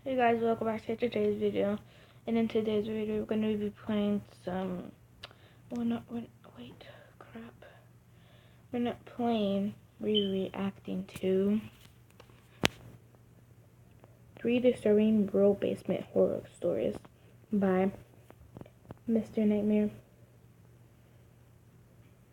Hey guys, welcome back to today's video. And in today's video, we're going to be playing some. Wait, crap. We're not playing. We're reacting to 3 Disturbing Bro Basement Horror Stories by Mr. Nightmare.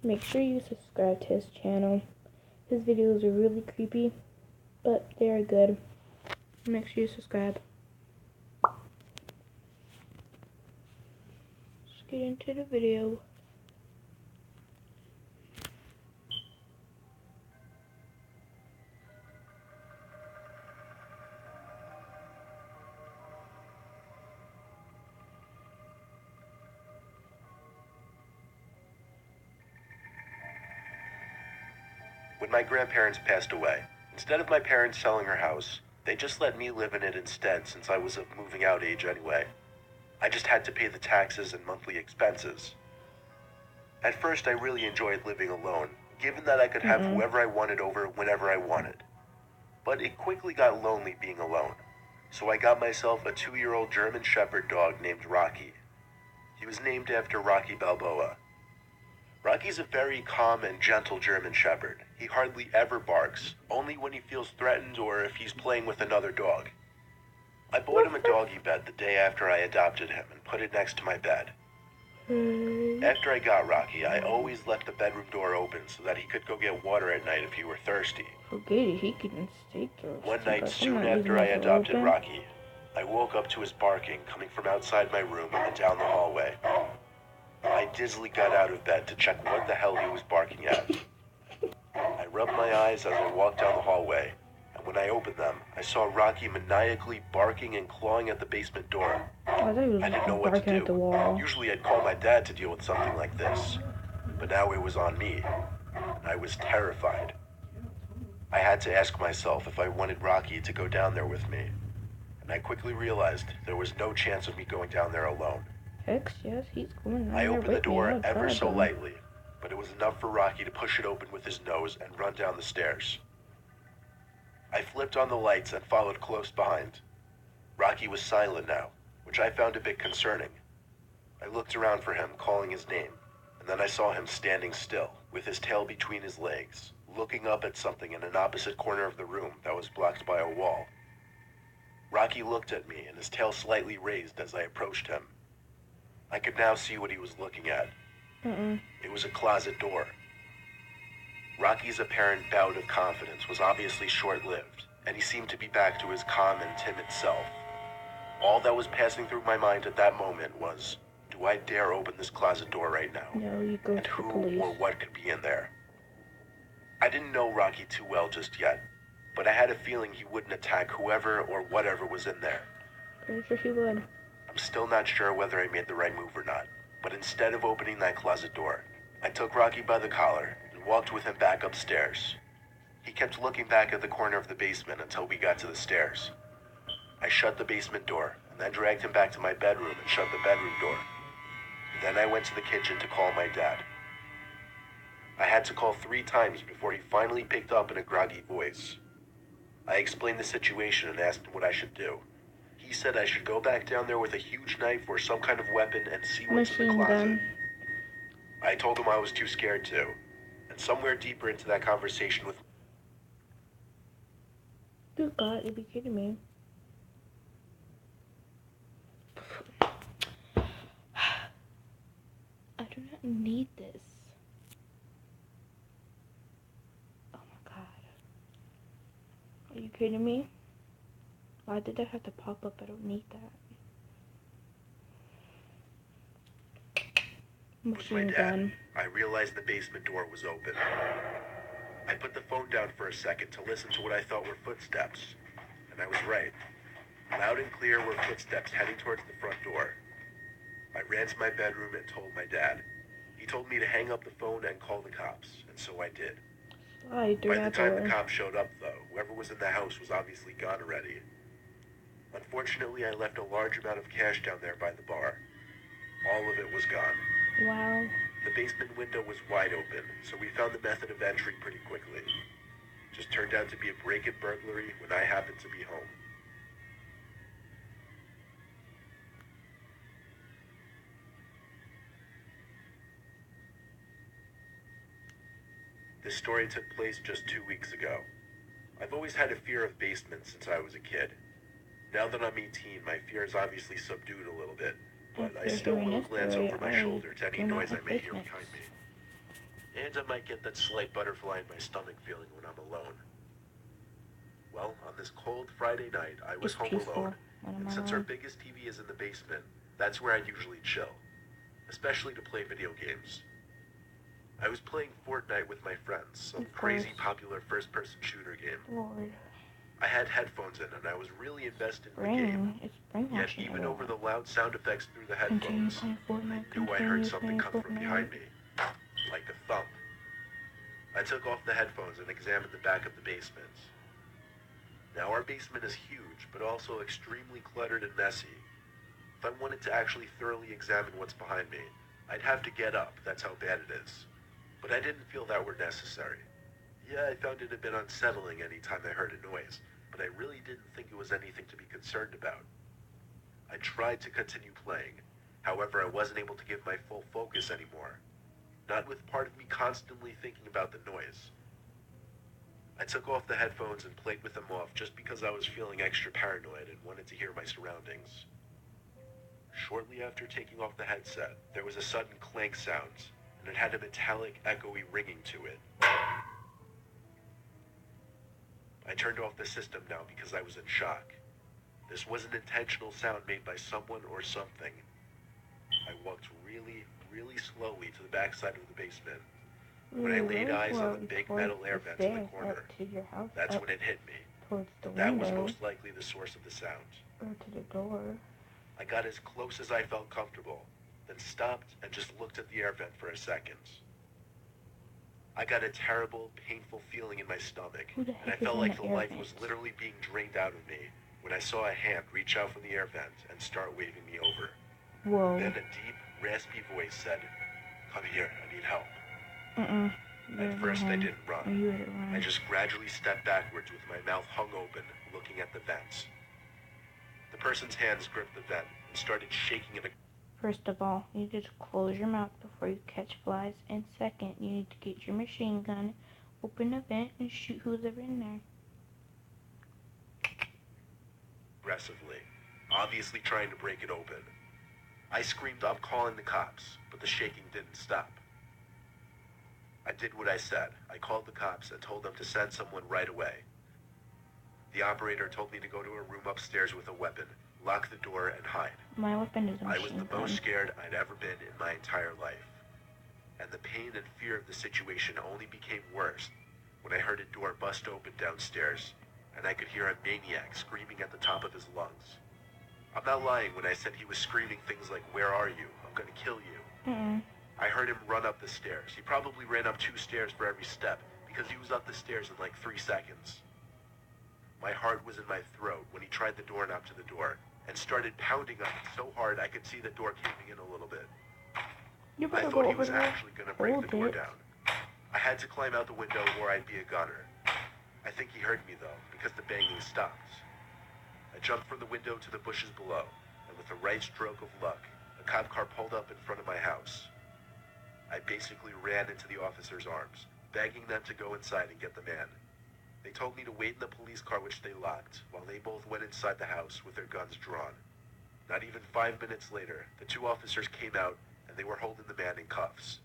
Make sure you subscribe to his channel. His videos are really creepy, but they are good. Make sure you subscribe. Let's get into the video. When my grandparents passed away, instead of my parents selling our house, they just let me live in it instead since I was of moving out age anyway. I just had to pay the taxes and monthly expenses. At first, I really enjoyed living alone, given that I could have whoever I wanted over whenever I wanted. But it quickly got lonely being alone, so I got myself a 2-year-old German Shepherd dog named Rocky. He was named after Rocky Balboa. Rocky's a very calm and gentle German Shepherd. He hardly ever barks, only when he feels threatened or if he's playing with another dog. I bought him a doggy bed the day after I adopted him and put it next to my bed. After I got Rocky, I always left the bedroom door open so that he could go get water at night if he were thirsty. Okay, he can stay thirsty. One night soon after I adopted Rocky, I woke up to his barking coming from outside my room and down the hallway. I dizzily got out of bed to check what the hell he was barking at. I rubbed my eyes as I walked down the hallway, and when I opened them, I saw Rocky maniacally barking and clawing at the basement door. I didn't know what to do. Usually I'd call my dad to deal with something like this, but now it was on me, and I was terrified. I had to ask myself if I wanted Rocky to go down there with me, and I quickly realized there was no chance of me going down there alone. Heck yes, he's going down I there opened the with me. door ever so lightly, but it was enough for Rocky to push it open with his nose and run down the stairs. I flipped on the lights and followed close behind. Rocky was silent now, which I found a bit concerning. I looked around for him, calling his name, and then I saw him standing still, with his tail between his legs, looking up at something in an opposite corner of the room that was blocked by a wall. Rocky looked at me and his tail slightly raised as I approached him. I could now see what he was looking at. It was a closet door. Rocky's apparent bout of confidence was obviously short-lived, and he seemed to be back to his calm and timid self. All that was passing through my mind at that moment was, do I dare open this closet door right now? No, you go and to who the police. or what could be in there? I didn't know Rocky too well just yet, but I had a feeling he wouldn't attack whoever or whatever was in there. Pretty sure he would. I'm still not sure whether I made the right move or not, but instead of opening that closet door, I took Rocky by the collar and walked with him back upstairs. He kept looking back at the corner of the basement until we got to the stairs. I shut the basement door and then dragged him back to my bedroom and shut the bedroom door. Then I went to the kitchen to call my dad. I had to call 3 times before he finally picked up in a groggy voice. I explained the situation and asked him what I should do. He said I should go back down there with a huge knife or some kind of weapon and see what's in the closet. Gun. I told him I was too scared to, and somewhere deeper into that conversation with Good God, you be kidding me. I do not need this. Oh my God. Are you kidding me? Why did that have to pop up? I don't need that. with my dad, I realized the basement door was open. I put the phone down for a second to listen to what I thought were footsteps, and I was right. Loud and clear were footsteps heading towards the front door. I ran to my bedroom and told my dad. He told me to hang up the phone and call the cops, and so I did. By the time the cops showed up, though, whoever was in the house was obviously gone already. Unfortunately, I left a large amount of cash down there by the bar. All of it was gone. Wow. The basement window was wide open, so we found the method of entry pretty quickly. Just turned out to be a break-in burglary when I happened to be home. This story took place just 2 weeks ago. I've always had a fear of basements since I was a kid. Now that I'm 18, my fear is obviously subdued a little bit, but I still will glance over my shoulder to any noise I may hear behind me. And I might get that slight butterfly in my stomach feeling when I'm alone. Well, on this cold Friday night, I was home alone, and since our biggest TV is in the basement, that's where I usually chill, especially to play video games. I was playing Fortnite with my friends, some crazy popular first-person shooter game. Lord. I had headphones in and I was really invested in the game. Yet even over the loud sound effects through the headphones, I knew I heard something come from behind me, like a thump. I took off the headphones and examined the back of the basement. Now our basement is huge, but also extremely cluttered and messy. If I wanted to actually thoroughly examine what's behind me, I'd have to get up, that's how bad it is. But I didn't feel that were necessary. Yeah, I found it a bit unsettling any time I heard a noise, but I really didn't think it was anything to be concerned about. I tried to continue playing, however I wasn't able to give my full focus anymore, not with part of me constantly thinking about the noise. I took off the headphones and played with them off just because I was feeling extra paranoid and wanted to hear my surroundings. Shortly after taking off the headset, there was a sudden clank sound, and it had a metallic, echoey ringing to it. I turned off the system now because I was in shock. This was an intentional sound made by someone or something. I walked really, really slowly to the backside of the basement. When I laid eyes on the big metal air vents in the corner, that's when it hit me. That was most likely the source of the sound. Or to the door. I got as close as I felt comfortable, then stopped and just looked at the air vent for a second. I got a terrible, painful feeling in my stomach, and I felt like the life was literally being drained out of me when I saw a hand reach out from the air vent and start waving me over. Whoa. Then a deep, raspy voice said, "Come here, I need help." At first I didn't run. I just gradually stepped backwards with my mouth hung open, looking at the vents. The person's hands gripped the vent and started shaking it. First of all, you need to close your mouth before you catch flies, and second, you need to get your machine gun, open the vent, and shoot who's ever in there. Aggressively, obviously trying to break it open. I screamed, "I'm calling the cops," but the shaking didn't stop. I did what I said. I called the cops and told them to send someone right away. The operator told me to go to a room upstairs with a weapon, lock the door, and hide. My weapon is a machine I was the most scared I'd ever been in my entire life. And the pain and fear of the situation only became worse when I heard a door bust open downstairs, and I could hear a maniac screaming at the top of his lungs. I'm not lying when I said he was screaming things like, "Where are you? I'm gonna kill you." I heard him run up the stairs. He probably ran up 2 stairs for every step, because he was up the stairs in like 3 seconds. My heart was in my throat when he tried the doorknob to the door, and started pounding on it so hard I could see the door caving in a little bit. I thought he was actually going to break the door down. I had to climb out the window or I'd be a goner. I think he heard me though, because the banging stopped. I jumped from the window to the bushes below, and with a right stroke of luck, a cop car pulled up in front of my house. I basically ran into the officer's arms, begging them to go inside and get the man. They told me to wait in the police car, which they locked, while they both went inside the house with their guns drawn. Not even 5 minutes later, the 2 officers came out and they were holding the man in cuffs.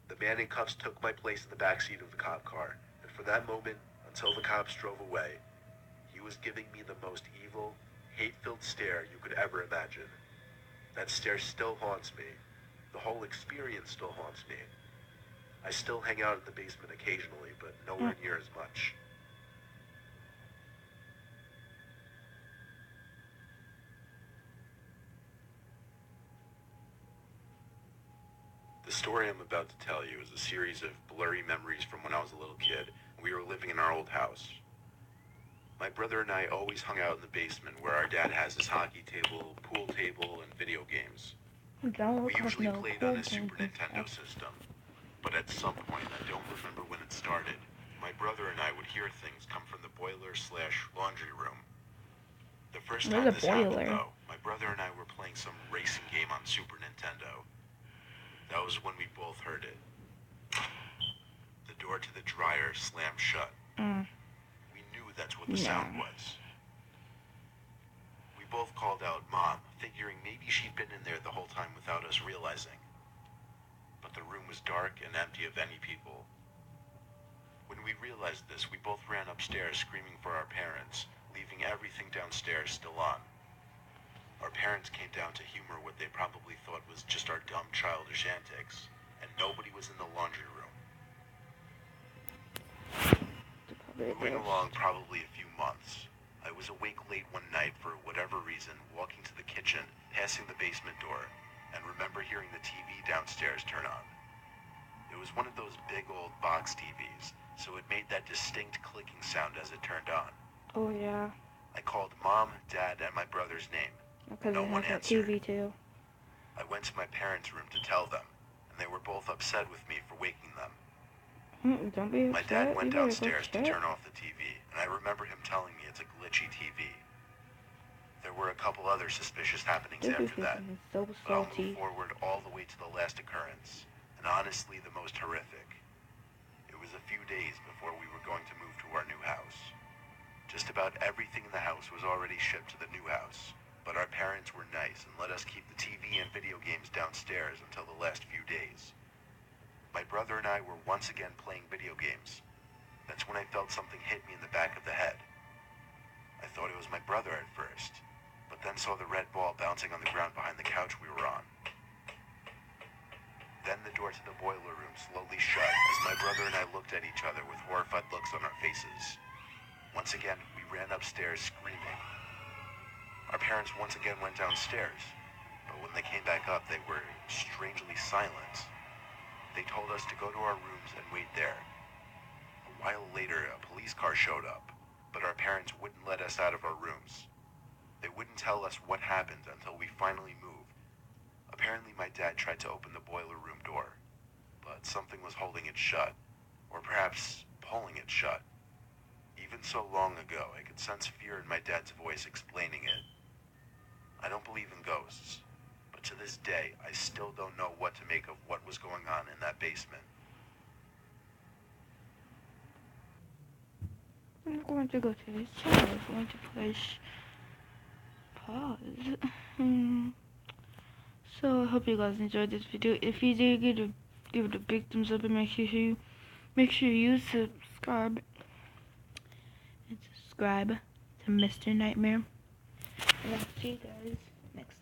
The man in cuffs took my place in the backseat of the cop car, and for that moment, until the cops drove away, he was giving me the most evil, hate-filled stare you could ever imagine. That stare still haunts me. The whole experience still haunts me. I still hang out in the basement occasionally, but nowhere near as much. The story I'm about to tell you is a series of blurry memories from when I was a little kid and we were living in our old house. My brother and I always hung out in the basement where our dad has his hockey table, pool table, and video games. We usually played on a Super Nintendo system, but at some point, I don't remember when it started, my brother and I would hear things come from the boiler/laundry room. The first time this happened, though, my brother and I were playing some racing game on Super Nintendo. That was when we both heard it. The door to the dryer slammed shut. We knew that's what the sound was. We both called out Mom, figuring maybe she'd been in there the whole time without us realizing. But the room was dark and empty of any people. When we realized this, we both ran upstairs screaming for our parents, leaving everything downstairs still on. Our parents came down to humor what they probably thought was just our dumb childish antics, and nobody was in the laundry room. Moving along probably a few months, I was awake late one night for whatever reason, walking to the kitchen, passing the basement door, and remember hearing the TV downstairs turn on. It was one of those big old box TVs, so it made that distinct clicking sound as it turned on. Oh yeah. I called Mom, Dad, and my brother's name. Because No it one has that answered. TV too. I went to my parents' room to tell them, and they were both upset with me for waking them. Don't be upset. My dad went You better go downstairs to check. turn off the TV, and I remember him telling me it's a glitchy TV. There were a couple other suspicious happenings This is after that, freaking so but I'll move salty. forward all the way to the last occurrence, and honestly the most horrific. It was a few days before we were going to move to our new house. Just about everything in the house was already shipped to the new house, but our parents were nice and let us keep the TV and video games downstairs until the last few days. My brother and I were once again playing video games. That's when I felt something hit me in the back of the head. I thought it was my brother at first, but then saw the red ball bouncing on the ground behind the couch we were on. Then the door to the boiler room slowly shut as my brother and I looked at each other with horrified looks on our faces. Once again, we ran upstairs screaming. Our parents once again went downstairs, but when they came back up, they were strangely silent. They told us to go to our rooms and wait there. A while later, a police car showed up, but our parents wouldn't let us out of our rooms. They wouldn't tell us what happened until we finally moved. Apparently, my dad tried to open the boiler room door, but something was holding it shut, or perhaps pulling it shut. Even so long ago, I could sense fear in my dad's voice explaining it. I don't believe in ghosts, but to this day, I still don't know what to make of what was going on in that basement. I'm going to go to this channel. I'm going to push pause. So I hope you guys enjoyed this video. If you did, give it a big thumbs up and make sure you subscribe to Mr. Nightmare. And I'll see you guys next time.